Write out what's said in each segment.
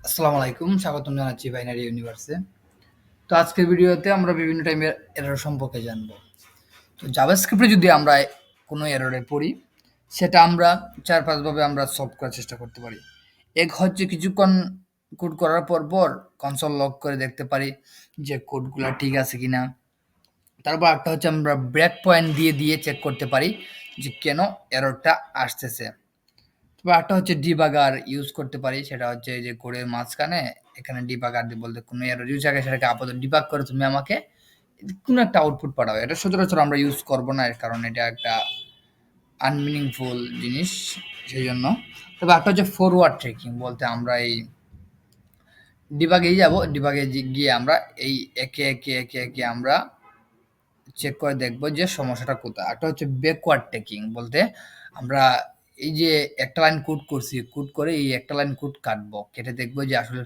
আসসালামু আলাইকুম। স্বাগতম জানাচ্ছি বাইনারি ইউনিভার্সে। তো আজকের ভিডিওতে আমরা বিভিন্ন টাইপের এরর সম্পর্কে জানব। তো জাভাস্ক্রিপ্টে যদি আমরা কোনো এররে পড়ি, সেটা আমরা ৪-৫ ভাবে আমরা সলভ করার চেষ্টা করতে পারি। এক হচ্ছে কিছুক্ষণ কোড করার পর কনসোল লগ করে দেখতে পারি যে কোডগুলা ঠিক আছে কিনা। তারপর আরেকটা হচ্ছে আমরা ব্রেক পয়েন্ট দিয়ে চেক করতে পারি যে কেন এররটা আসতেছে। তবে আরেকটা হচ্ছে ডিবাগার ইউজ করতে পারি। সেটা হচ্ছে যে কোডের মাঝখানে এখানে ডিবাগার বলতে কোনো এরর ইউজ আগে সেটাকে আপাতত ডিবাগ করে তুমি আমাকে কোনো একটা আউটপুট পাঠাও। এটা সচরাচর আমরা ইউজ করব না, এর কারণ এটা একটা আনমিনিংফুল জিনিস, সেইজন্য। তবে একটা হচ্ছে ফরওয়ার্ড ট্রেকিং বলতে আমরা এই ডিবাগেই যাব। ডিবাগে গিয়ে আমরা এই একে আমরা চেক করে দেখব যে সমস্যাটা কোথায়। একটা হচ্ছে ব্যাকওয়ার্ড টেকিং বলতে আমরা এই যে একটা লাইন কোড করছি, কোড করে এই একটা লাইন কোড কাটবো। কেটে দেখবো যে আসলে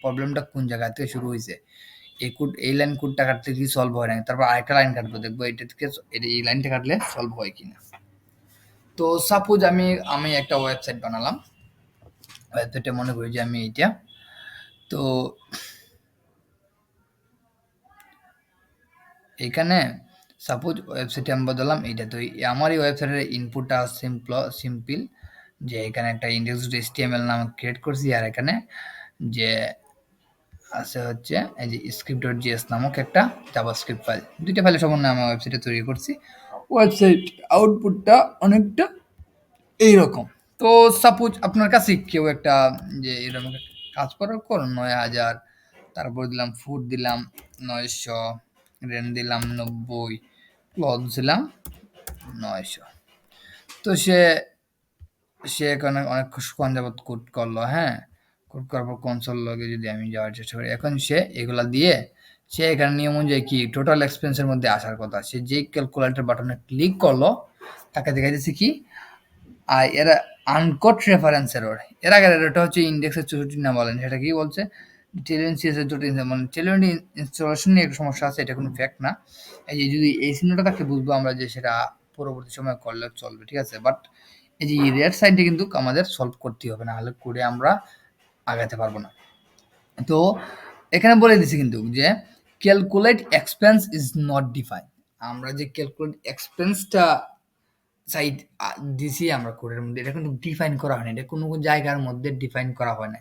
প্রবলেমটা কোন জায়গা থেকে শুরু হইছে। এই লাইন কোডটা কাটলে কি সলভ হয় নাই। তারপর আরেকটা লাইন কাটবো, দেখবো এটা থেকে এই লাইনটা কাটলে সলভ হয় কিনা। তো সাপোজ আমি একটা ওয়েবসাইট বানালাম। ওয়েবসাইটে মনে করি যে আমি এইটা। তো এখানে সাপোজ ওয়েবসাইটে আমি বদলাম এইটা। তো আমার এই ওয়েবসাইটের ইনপুটটা সিম্পল যে এখানে একটা index.html নাম ক্রিয়েট করছি, আর এখানে যে আছে হচ্ছে এই যে script.js নামক একটা জাভাস্ক্রিপ্ট ফাইল। দুইটা ফাইলের সমন্বয়ে আমি ওয়েবসাইটে তৈরি করছি। ওয়েবসাইট আউটপুটটা অনেকটা এইরকম। তো সাপোজ আপনার কাছে কেউ একটা যে এরকম একটা কাজ করার পর ৯,০০০, তারপর দিলাম ফুড দিলাম ৯০০, রেন্ট দিলাম ৯০, ক্লথ দিলাম ৯০০। তো সে সে এখানে অনেকক্ষণ যাবত কোড করলো, হ্যাঁ? কোড করার পর কনসোল লগে যদি আমি যাওয়ার চেষ্টা করি, এখন সে এগুলা দিয়ে সে এখানে নিয়ম অনুযায়ী কি টোটাল এক্সপেন্সের মধ্যে আসার কথা। সে যেই ক্যালকুলেটর বাটনে ক্লিক করলো, তাকে দেখা যাচ্ছে কি এরা আনকোড রেফারেন্স এরর। এর আগের এররটা হচ্ছে ইন্ডেক্সের ৬৪ না বলেন, সেটা কি বলছে টেলএনটি এর জটিল মানে টেলএনটি ইনস্টলেশন নিয়ে একটা সমস্যা আছে, এটা কোনো ফ্যাক্ট না। এই যে যদি এই চিহ্নটা থাকে বুঝবো আমরা যে সেটা পরবর্তী সময় করলে চলবে, ঠিক আছে। বাট এই যে রেড সাইডে কিন্তু আমাদের সলভ করতেই হবে, না হলে কোডে আমরা আগাতে পারবো না। তো এখানে বলে দিছি কিন্তু যে calculate expense is not define. আমরা যে ক্যালকুলেট এক্সপেন্সটা সাইড দিছি আমরা কোডের মধ্যে, এটা কিন্তু ডিফাইন করা হয় না, এটা কোনো জায়গার মধ্যে ডিফাইন করা হয় না।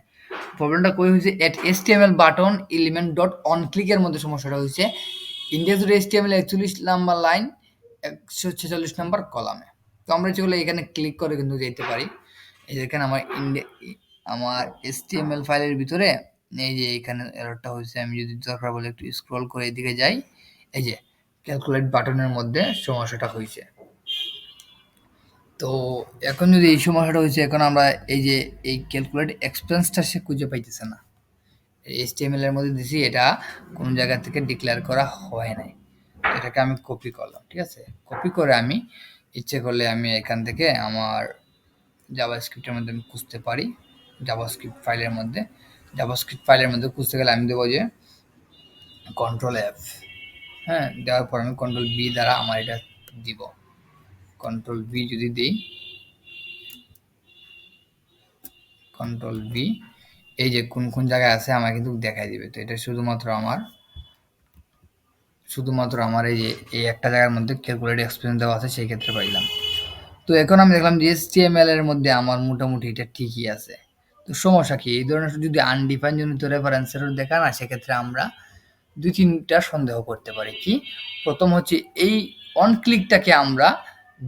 প্রবলেমটা কই হয়েছে at HTML button element dot on ক্লিকের মধ্যে সমস্যাটা হয়েছে index.html ৪১ নাম্বার লাইন ১৪৬ নাম্বার কলামে। তো আমরা যেগুলো এখানে ক্লিক করে কিন্তু যেতে পারি। এই যে এখানে আমার HTML ফাইলের ভিতরে এই যে এখানে এররটা হয়েছে। আমি যদি দরকার বলে একটু স্ক্রল করে এদিকে যাই, এই যে ক্যালকুলেট বাটনের মধ্যে সমস্যাটা হয়েছে। তো এখন যদি এই সমস্যাটা হয়েছে, এখন আমরা এই যে এই ক্যালকুলেট এক্সপেন্সটা সে খুঁজে পাইতেছে না। HTML এর মধ্যে দিছি, এটা কোন জায়গা থেকে ডিক্লেয়ার করা হয় নাই। এটাকে আমি কপি করলাম, ঠিক আছে। কপি করে আমি ইচ্ছে করলে আমি এখান থেকে আমার জাভাস্ক্রিপ্টের মধ্যে আমি খুঁজতে পারি। জাভাস্ক্রিপ্ট ফাইলের মধ্যে খুঁজতে গেলে আমি দেবো যে কন্ট্রোল F, হ্যাঁ। দেওয়ার পর আমি কন্ট্রোল B দ্বারা আমার এটা দিব। কন্ট্রোল V যদি দিই, কন্ট্রোল V, এই যে কোন জায়গায় আছে আমার কিন্তু দেখাই দিবে। তো এটা শুধুমাত্র আমার এই যে এই একটা জায়গার মধ্যে ক্যালকুলেট এক্সপেন্স দেওয়া আছে, সেই ক্ষেত্রে পাইলাম। তো এখন আমি দেখলাম যে HTML এর মধ্যে আমার মোটামুটি এটা ঠিকই আছে। তো সমস্যা কি? এই ধরনের যদি আনডিফাইন জনিত রেফারেন্স এরর দেখায় না, সেক্ষেত্রে আমরা ২-৩টা সন্দেহ করতে পারি। কি? প্রথম হচ্ছে এই অন ক্লিকটাকে আমরা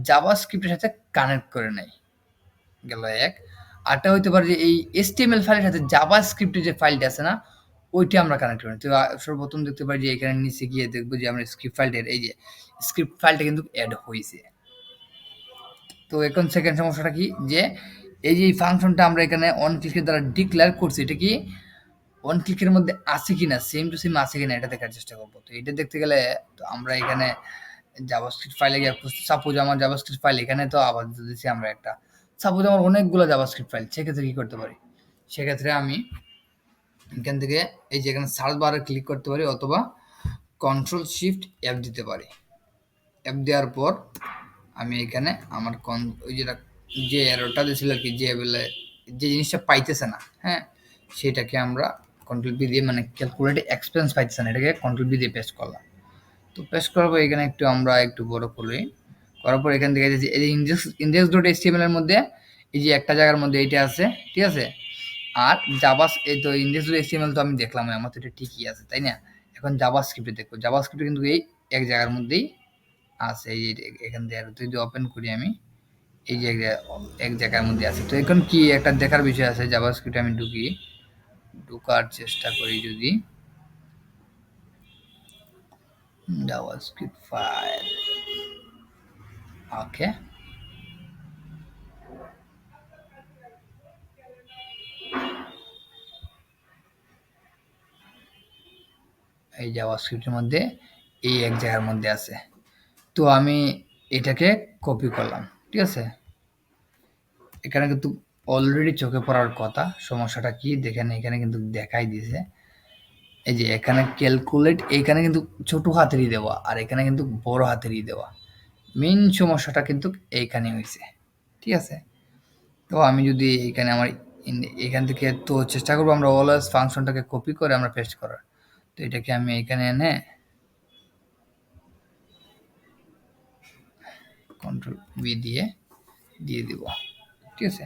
জাভাস্ক্রিপ্টের সাথে কানেক্ট করে নেই, গেল এক। আরেকটা হইতে পারে যে এই HTML ফাইলের সাথে জাভাস্ক্রিপ্টের যে ফাইলটা আছে না, ওইটা আমরা কানেক্ট করি। তো সর্বপ্রথম দেখতে পারি যে এখানে নিচে গিয়ে দেখবো যে আমরা স্ক্রিপ্ট ফাইলটার এই যে স্ক্রিপ্ট ফাইলটা কিন্তু এড হইছে। তো এখন সেকেন্ড সমস্যাটা কি? যে এই যে ফাংশনটা আমরা এখানে অন ক্লিকের দ্বারা ডিক্লেয়ার করছি, এটা কি অন ক্লিকের মধ্যে আছে কিনা, সেম টু সেম আছে কিনা এটা দেখার চেষ্টা করবো। তো এটা দেখতে গেলে তো আমরা এখানে জাভাস্ক্রিপ্ট ফাইলে গিয়ে সাপোজ আমার জাভাস্ক্রিপ্ট ফাইল এখানে তো আবার দিচ্ছি আমরা একটা, সাপোজ আমার অনেকগুলো জাভাস্ক্রিপ্ট ফাইল, সেক্ষেত্রে কি করতে পারি? সেক্ষেত্রে আমি এখান থেকে এই যে এখানে সার্চ বারে ক্লিক করতে পারি, অথবা কন্ট্রোল শিফট F দিতে পারি। F দেওয়ার পর আমি এখানে আমার ওই যে এররটা দিয়েছিল আর কি, যে বলে যে জিনিসটা পাইতেছে না, হ্যাঁ, সেটাকে আমরা কন্ট্রোল বি দিয়ে মানে ক্যালকুলেট এক্সপেন্স পাইতেছে না, এটাকে কন্ট্রোল বি দিয়ে পেস্ট করলাম। তো পেস্ট করার পর এখানে আমরা একটু বড় করি, করার পর এখান থেকে এই যে ইন্ডেক্স ডট এইচটিএমএল এর মধ্যে এই যে একটা জায়গার মধ্যে এইটা আছে, ঠিক আছে। আর এই তো ইন্ডেক্স ডট এইচটিএমএল তো আমি দেখলাম আমার তো এটা ঠিকই আছে, তাই না? এখন জাভাস্ক্রিপ্টে দেখো, জাভাস্ক্রিপ্টে কিন্তু এই এক জায়গার মধ্যেই আছে, এই যে এখান থেকে যদি ওপেন করি আমি, এই যে এক জায়গার মধ্যে আছে। তো এখন কি একটা দেখার বিষয় আছে, জাভাস্ক্রিপ্টে আমি ঢুকার চেষ্টা করি যদি, জাভাস্ক্রিপ্ট ফাইল, ওকে। এই জাভাস্ক্রিপ্টের মধ্যে এই এক জায়গার মধ্যে আছে। তো আমি এটাকে কপি করলাম, ঠিক আছে। এখানে কিন্তু অলরেডি চোখে পড়ার কথা, সমস্যাটা কি দেখেন, এখানে কিন্তু দেখাই দিয়েছে এই যে এখানে ক্যালকুলেট, এখানে কিন্তু ছোট হাতেরই দেওয়া আর এখানে কিন্তু বড় হাতেরই দেওয়া। মেইন সমস্যাটা কিন্তু এইখানে হয়েছে, ঠিক আছে। তো আমি যদি এখানে এখান থেকে তো চেষ্টা করবো আমরা অলওয়েজ ফাংশনটাকে কপি করে আমরা পেস্ট করার। তো এটাকে আমি এখানে এনে কন্ট্রোল ভি দিয়ে দিব, ঠিক আছে।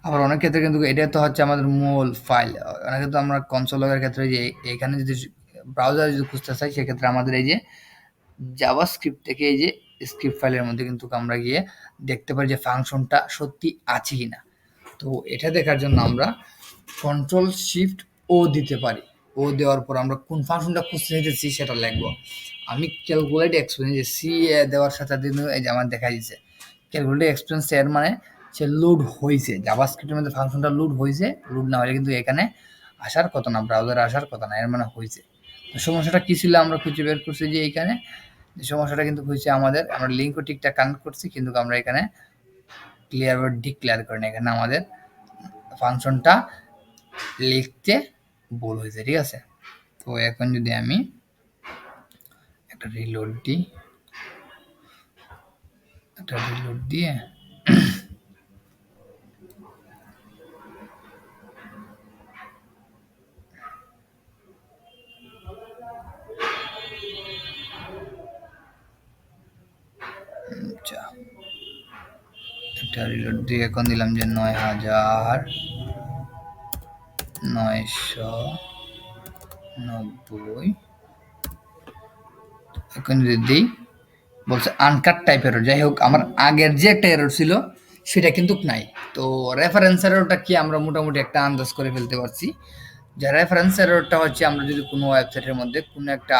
আবার অনেক ক্ষেত্রে কিন্তু এটা তো হচ্ছে আমাদের মূল ফাইল, অনেক ক্ষেত্রে আমরা কনসোল লগের ক্ষেত্রে যে এখানে যদি ব্রাউজারে যদি খুঁজতে চাই সেক্ষেত্রে আমাদের এই যে জাভাস্ক্রিপ্ট থেকে এই যে স্ক্রিপ্ট ফাইলের মধ্যে কিন্তু আমরা গিয়ে দেখতে পারি যে ফাংশনটা সত্যি আছে কিনা। তো এটা দেখার জন্য আমরা কন্ট্রোল শিফট ও দিতে পারি। ও দেওয়ার পর আমরা কোন ফাংশনটা খুঁজতে চাইতেছি সেটা লিখবো। আমি ক্যালকুলেট এক্সপেন্স যে সি দেওয়ার সাথে সাথে এই যে আমার দেখা দিচ্ছে ক্যালকুলেট এক্সপেন্স এর মানে সে লোড হয়েছে, জাভাস্ক্রিপ্টের মধ্যে ফাংশনটা লোড হয়েছে, লোড না হলে কিন্তু এখানে আসার কথা না, ব্রাউজারে আসার কথা না, এর মানে হয়েছে। তো সমস্যাটা কি ছিল আমরা খুঁজে বের করছি যে এইখানে সমস্যাটা কিন্তু হয়েছে আমাদের, আমরা লিঙ্কও ঠিকঠাক কানেক্ট করছি কিন্তু আমরা এখানে ক্লিয়ার বা ডিক্লেয়ার করি না, এখানে আমাদের ফাংশনটা লিখতে ভুল হয়েছে, ঠিক আছে। তো এখন যদি আমি একটা রিলোড দিই, একটা রিলোড দিয়ে আচ্ছা একটা রিলোড দিয়ে এখন দিলাম যে ৯,৯৯০। এখন যদি দিই বলছে আনকাট টাইপ এরর, যাই হোক আমার আগের যে একটা এরর ছিল সেটা কিন্তু নাই। তো রেফারেন্স এররটা কি আমরা মোটামুটি একটা আন্দাজ করে ফেলতে পারছি, যে রেফারেন্স এররটা হচ্ছে আমরা যদি কোনো ওয়েবসাইটের মধ্যে কোনো একটা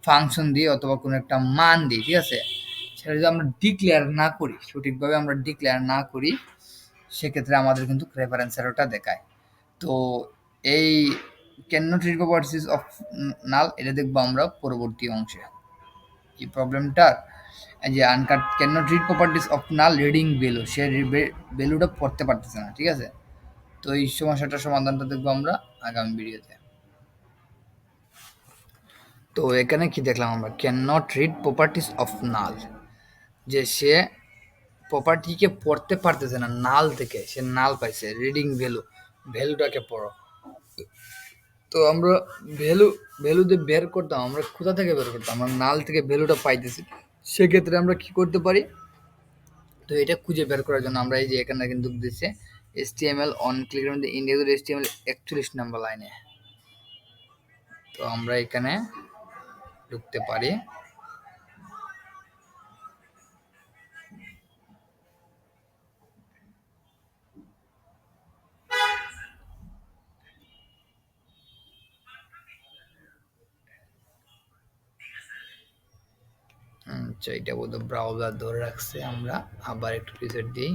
ফাংশন দিই অথবা কোনো একটা মান দিই, ঠিক আছে, সেটা যদি আমরা ডিক্লেয়ার না করি, সঠিকভাবে আমরা ডিক্লেয়ার না করি, সেক্ষেত্রে আমাদের কিন্তু রেফারেন্স এররটা দেখায়। তো এই can not read properties of null, এটা দেখবো আমরা পরবর্তী অংশে। এই প্রবলেমটার এই যে uncaught can not read properties of null reading value, সে ভ্যালুটা পড়তে পারতেছে না, ঠিক আছে। তো এই সমস্যাটার সমাধানটা দেখবো আমরা আগামী ভিডিওতে। তো এখানে কি দেখলাম আমরা, can not read properties of null, যে সে প্রপার্টিকে পড়তে পারতেছে না, নাল থেকে সে নাল পাইছে, রিডিং ভ্যালু, ভ্যালুটাকে পড়ো। তো আমরা ভ্যালু ভ্যালু দিয়ে বের করতাম, আমরা কোথা থেকে বের করতাম, আমরা নাল থেকে ভ্যালুটা পাইতেছি, সেক্ষেত্রে আমরা কি করতে পারি। তো এটা খুঁজে বের করার জন্য আমরা এই যে এখানে কিন্তু দিচ্ছে HTML অন ক্লিকের মধ্যে ইন্ডিয়ার HTML 41 নম্বর লাইনে, তো আমরা এখানে ঢুকতে পারি। আচ্ছা এটা বোধ ব্রাউজার ধরে রাখছে, আমরা আবার একটু রিসেট দিই।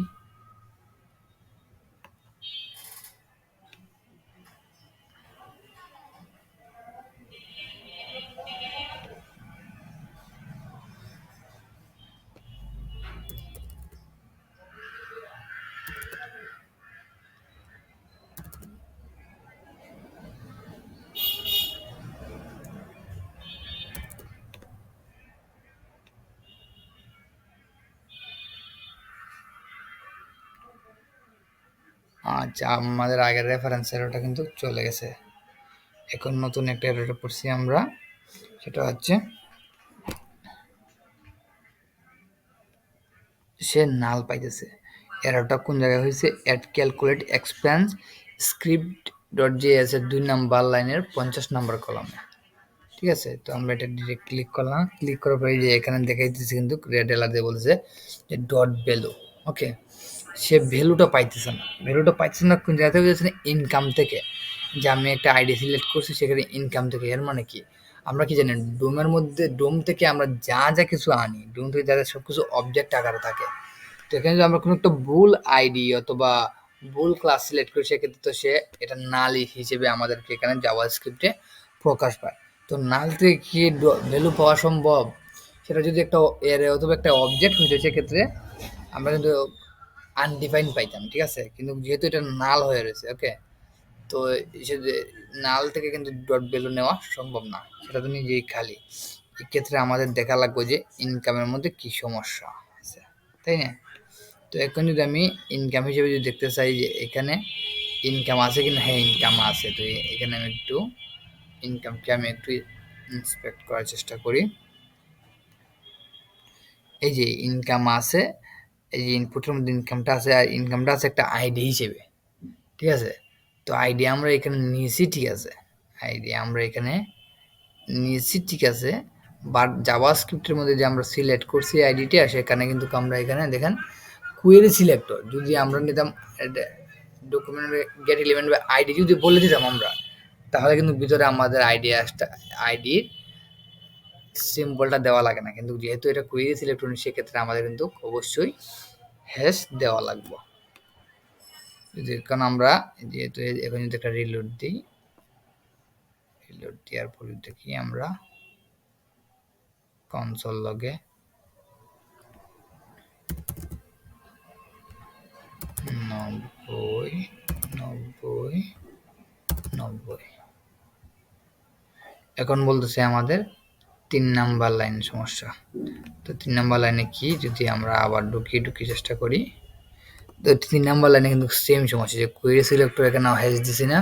আচ্ছা, আমাদের আগের রেফারেন্স এররটা কিন্তু চলে গেছে। এখন নতুন একটা এররে পড়ছি আমরা, সেটা হচ্ছে সে নাল পাইতেছে। এররটা কোন জায়গায় হয়েছে? At calculate expense script dot JS এর 2 নাম্বার লাইনের 50 নাম্বার কলামে। ঠিক আছে, তো আমরা এটা ডিরেক্ট ক্লিক করলাম। ক্লিক করার পরে যে এখানে দেখাইতেছে কিন্তু রেড এলার দিয়ে বলছে যে ডট ভ্যালু। ওকে, সে ভ্যালুটা পাইতেছে না। ভ্যালুটা পাইতেছে না কোন জায়গা থেকে? পাইতেছে না ইনকাম থেকে। যে আমি একটা আইডি সিলেক্ট করছি সেখানে ইনকাম থেকে। এর মানে কি? আমরা কি জানি ডোমের মধ্যে, ডোম থেকে আমরা যা যা কিছু আনি, ডোম থেকে যা যা সব কিছু অবজেক্ট আকারে থাকে। তো এখানে যদি আমরা কোনো একটা ভুল আইডি অথবা ভুল ক্লাস সিলেক্ট করি, সেক্ষেত্রে তো সে এটা নাল হিসেবে আমাদেরকে এখানে জাভা স্ক্রিপ্টে প্রকাশ পায়। তো নাল থেকে কি ভ্যালু পাওয়া সম্ভব? সেটা যদি একটা এর অথবা একটা অবজেক্ট হইতো, সেক্ষেত্রে আমরা কিন্তু আনডিফাইন পাইতাম। ঠিক আছে, কিন্তু যেহেতু এটা নাল হয়ে রয়েছে, ওকে, তো সে যে নাল থেকে কিন্তু ডট ভ্যালু নেওয়া সম্ভব না, সেটা তো নিজেই খালি। এক্ষেত্রে আমাদের দেখা লাগবে যে ইনকামের মধ্যে কি সমস্যা আছে, তাই না? তো এখন যদি আমি ইনকাম হিসেবে যদি দেখতে চাই যে এখানে ইনকাম আছে কিনা, হ্যাঁ ইনকাম আছে। তো এখানে আমি একটু ইনকামকে আমি একটু ইন্সপেক্ট করার চেষ্টা করি। এই যে ইনকাম আছে, এই যে ইনপুটের মধ্যে ইনকামটা আছে, আর ইনকামটা আছে একটা আইডি হিসেবে। ঠিক আছে, তো আইডি আমরা এখানে নিয়েছি, ঠিক আছে, আইডি আমরা এখানে নিয়েছি, ঠিক আছে। বাট জাভা স্ক্রিপ্টের মধ্যে যে আমরা সিলেক্ট করছি আইডিটা, সেখানে কিন্তু আমরা এখানে দেখেন কুয়েরি সিলেক্টর যদি আমরা নিতাম, ডকুমেন্ট গেট এলিমেন্ট বা আইডি যদি বলে দিতাম আমরা, তাহলে কিন্তু ভিতরে আমাদের আইডির সিম্বলটা দেওয়া লাগে না। কিন্তু যেহেতু এটা কুয়েরি সিলেক্টর, সেক্ষেত্রে আমাদের কিন্তু অবশ্যই হ্যাশ দেওয়া লাগবে। যদি কারণ আমরা যেহেতু এখন যদি একটা রিলোড দিই, রিলোড দেওয়ার পরে দেখি আমরা কনসোল লগে 90 90 90, এখন বলতেছে আমাদের 3 নাম্বার লাইন সমস্যা। তো 3 নাম্বার লাইনে কি, যদি আমরা আবার ঢুকি চেষ্টা করি, তো 3 নাম্বার লাইনে কিন্তু সেম সমস্যা, যে কোয়েরি সিলেক্টর এখানে হ্যাশ দিছি না।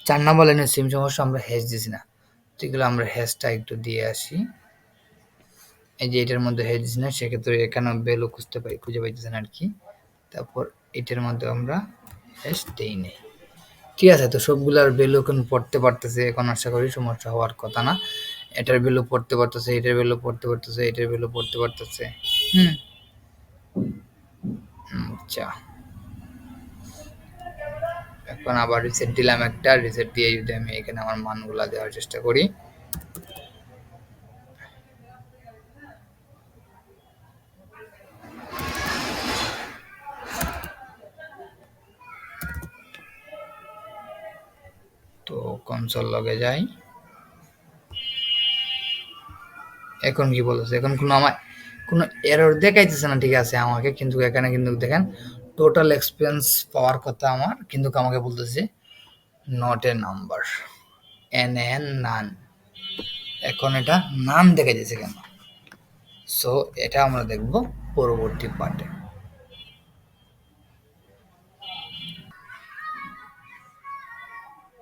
4 নাম্বার লাইনে সেম সমস্যা, আমরা হ্যাশ দিছি না। তো এগুলো আমরা হ্যাশটা একটু দিয়ে আসি। এই যে এটার মধ্যে হ্যাশ দিছি না, সেক্ষেত্রে এখানে ভ্যালু খুঁজে পাইতেছেন আর কি। তারপর এটার মধ্যে আমরা হ্যাশ দেই নাই। ঠিক আছে, তো সবগুলার ভ্যালু এখন পড়তে পারতেছে। এখন আশা করি সমস্যা হওয়ার কথা না। এটার ভ্যালু পড়তে পারতেছে, এটার ভ্যালু পড়তে পারতেছে, এটার ভ্যালু পড়তে পারতেছে। হুম, আচ্ছা, এখন আবার রিসেট দিলাম একটা। রিসেট দিয়ে যদি আমি এখানে আমার মানগুলা দেওয়ার চেষ্টা করি, তো কনসোল লগে যাই। এখন কি বলতেছে? এখন কোনো এরর দেখাইতেছে না, ঠিক আছে আমাকে, কিন্তু এখানে কিন্তু দেখেন টোটাল এক্সপেন্স পাওয়ার কথা আমার, কিন্তু আমাকে বলতেছে নট এ নাম্বার, এন নান। এখন এটা নান দেখাইতেছে কেন? সো এটা আমরা দেখব পরবর্তী পার্টে।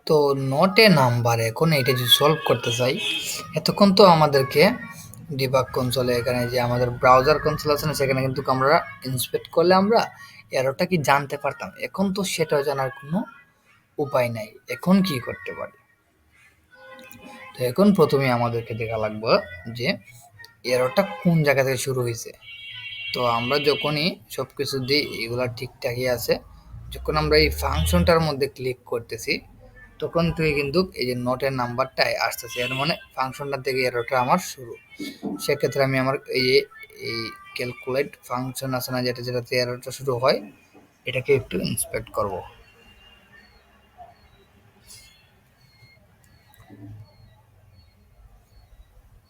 তো নট এ নাম্বার, এখন এটা যদি সলভ করতে চাই, এতক্ষণ তো আমাদেরকে ডিবাগ কনসোলে, এখানে যে আমাদের ব্রাউজার কনসোল আছে না, সেখানে কিন্তু আমরা ইন্সপেক্ট করলে আমরা এররটা কি জানতে পারতাম। এখন তো সেটা জানার কোনো উপায় নাই। এখন কি করতে পারি? তো এখন প্রথমে আমাদেরকে দেখা লাগবে যে এররটা কোন জায়গা থেকে শুরু হয়েছে। তো আমরা যখনই সব কিছু দিই, এগুলো ঠিকঠাকই আছে, যখন আমরা এই ফাংশনটার মধ্যে ক্লিক করতেছি, তখন থেকে কিন্তু এই যে নোটের নাম্বারটাই আসতেছে। এর মানে ফাংশনটা থেকে এররটা আমার শুরু। সেক্ষেত্রে আমি আমার এই ক্যালকুলেট ফাংশন আছে না, যেটাতে এররটা শুরু হয়, এটাকে একটু ইন্সপেক্ট করব।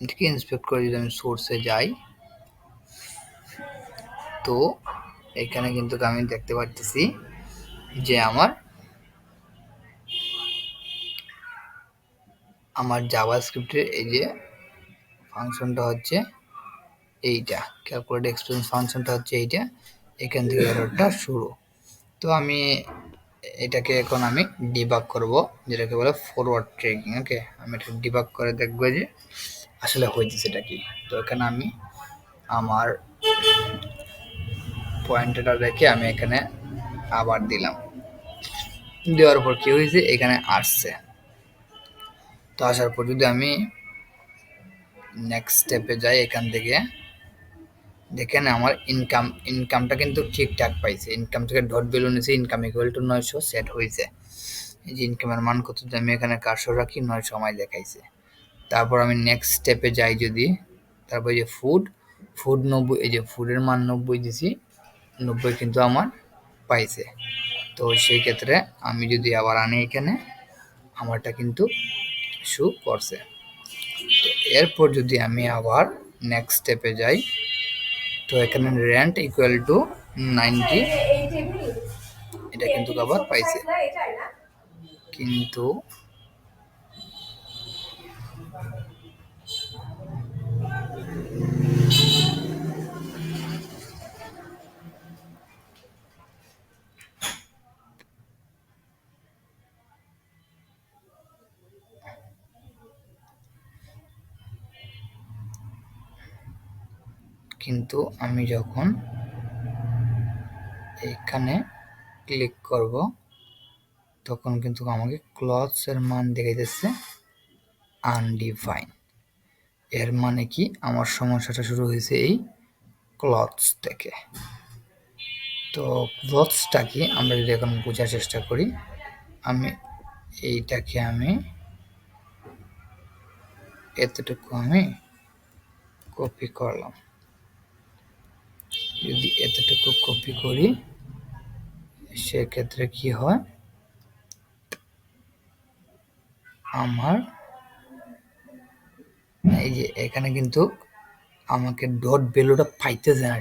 এটাকে ইন্সপেক্ট করে যদি আমি সোর্সে যাই, তো এখানে কিন্তু আমি দেখতে পাচ্ছি যে আমার জাভা স্ক্রিপ্টের এই যে ফাংশনটা হচ্ছে এইটা, ক্যালকুলেট এক্সপেন্স ফাংশনটা হচ্ছে এইটা, এখান থেকে এররটা শুরু। তো আমি এটাকে এখন আমি ডিবাগ করব, যেটাকে বলে ফরওয়ার্ড ট্র্যাকিং। ওকে, আমি এটা ডিবাগ করে দেখবো যে আসলে হইতেছে এটা কি। তো এখানে আমি আমার পয়েন্টারটা রেখে আমি এখানে আবার দিলাম, দেওয়ার পর কি হয়েছে এখানে আসছে। তো আসার পর যদি আমি নেক্সট স্টেপে যাই, এখান থেকে দেখেন আমার ইনকামটা কিন্তু ঠিকঠাক পাইছে। ইনকাম থেকে ডট ভ্যালু নিয়েছে, ইনকাম ইকুয়াল টু 900 সেট হয়েছে। এই যে ইনকামের মান কত, যদি আমি এখানে 400 রাখি 9 সময় দেখাইছে। তারপর আমি নেক্সট স্টেপে যাই যদি, তারপর এই যে ফুড 90, এই যে ফুডের মান 90 দিছি, 90 কিন্তু আমার পাইছে। তো সেই ক্ষেত্রে আমি যদি আবার আনি এখানে, আমারটা কিন্তু শো করছে। তো এরপর যদি আমি আবার নেক্সট স্টেপে যাই, তো এখানে রেন্ট ইকুয়াল টু 90, এটা কিন্তু আবার পাইছে। কিন্তু কিন্তু আমি যখন এখানে ক্লিক করব, তখন কিন্তু আমাকে ক্লথস এর মান দেখাইতেছে আনডিফাইন। এর মানে কি, আমার সমস্যাটা শুরু হয়েছে এই ক্লথস থেকে। তো ক্লথসটা কি আমরা যদি এখন বোঝার চেষ্টা করি, আমি এইটাকে আমি এতটুকু আমি কপি করলাম। যদি এতটুকু কপি করি, সেক্ষেত্রে কি হয়, আমার এই যে এখানে কিন্তু আমাকে ডট ভ্যালুটা পাইতেছে না,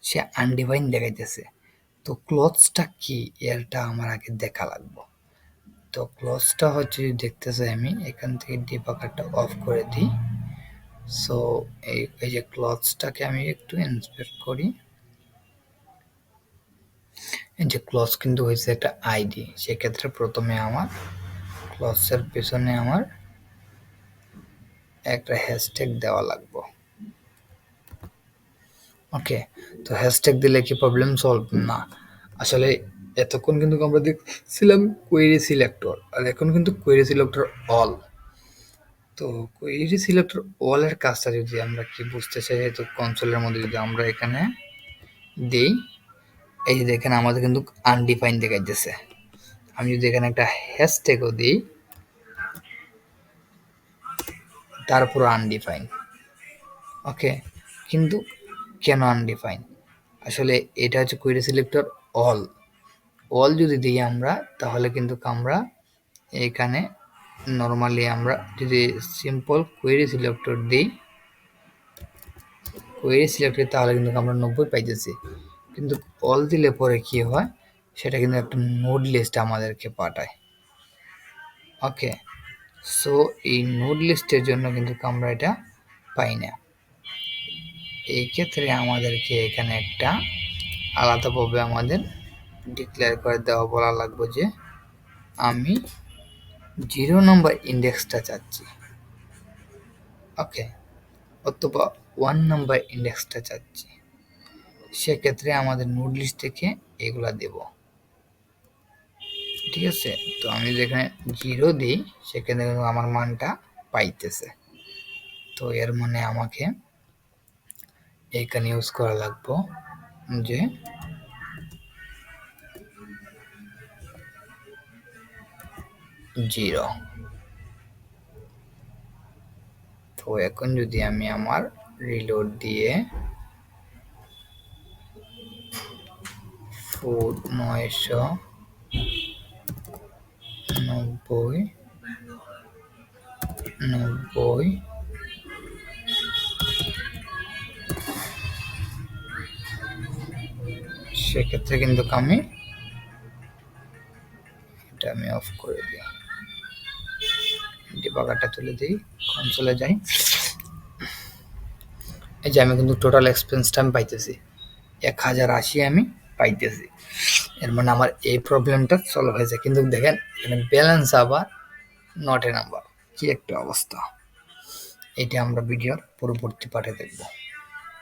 সে আনডিফাইন দেখাইতেছে। তো ক্লথসটা কি, এরটা আমার আগে দেখা লাগবে। তো ক্লথসটা হচ্ছে, দেখতে চাই আমি এখান থেকে ডিবাগারটা অফ করে দিই। সো এই যে ক্লথসটাকে আমি একটু ইন্সপেক্ট করি। এই যে ক্লথস কিন্তু হয়েছে একটা আইডি, সেক্ষেত্রে প্রথমে আমার ক্লথসের পেছনে আমার একটা হ্যাশট্যাগ দেওয়া লাগবে। ওকে, তো হ্যাশট্যাগ দিলে কি প্রবলেম সলভ? না, আসলে এতক্ষণ কিন্তু আমরা দেখছিলাম কোয়েরি সিলেক্টর, আর এখন কিন্তু কোয়েরি সিলেক্টর অল। তো কোয়েরি সিলেক্টর অল এর কাজটা যদি আমরা কি বুঝতে চাই, তো কনসোলের মধ্যে যদি আমরা এখানে দেই, এই যে দেখেন আমাদের কিন্তু আনডিফাইন দেখাইতেছে। আমি যদি এখানে একটা হ্যাশট্যাগও দিই, তারপর আনডিফাইন। ওকে, কিন্তু কেন আনডিফাইন? আসলে এটা হচ্ছে কোয়েরি সিলেক্টর অল। অল যদি দিই আমরা, তাহলে কিন্তু আমরা এখানে নর্মালি আমরা যদি সিম্পল কোয়েরি সিলেক্টর দিই, তাহলে কিন্তু আমরা 90 পাইতেছি। কিন্তু অল দিলে পরে কি হয়, সেটা কিন্তু একটা নোড লিস্ট আমাদেরকে পাঠায়। ওকে, সো এই নোড লিস্টের জন্য কিন্তু আমরা এটা পাই না। এই ক্ষেত্রে আমাদেরকে এখানে একটা আলাদাভাবে আমাদের ডিক্লেয়ার করে দেওয়া বলা লাগবে যে আমি 0 নম্বর ইন্ডেক্সটা চাচ্ছি। ওকে, অথবা 1 নম্বর ইন্ডেক্সটা চাচ্ছি। সেক্ষেত্রে আমাদের নোড লিস্ট থেকে এগুলা দেব। ঠিক আছে, তো আমি যেখানে 0 দিই, সেখানে আমার মানটা পাইতেছে। তো এর মানে আমাকে এখানে ইউজ করা লাগবে যে জিরো। তো এখন যদি আমি আমার রিলোড দিয়ে ফুড 990 সেক্ষেত্রে কিন্তু আমি এটা আমি অফ করে দিই, ডিবাগারটা তুলে দিই, কনসোলে যাই। এই যে আমি কিন্তু টোটাল এক্সপেন্সটা আমি পাইতেছি 1080 আমি পাইতেছি। এর মানে আমার এই প্রবলেমটা সলভ হয়েছে, কিন্তু দেখেন এখানে ব্যালেন্স আবার নট এ নাম্বার, কি একটা অবস্থা। এটা আমরা ভিডিওর পরবর্তী পার্টে দেখব।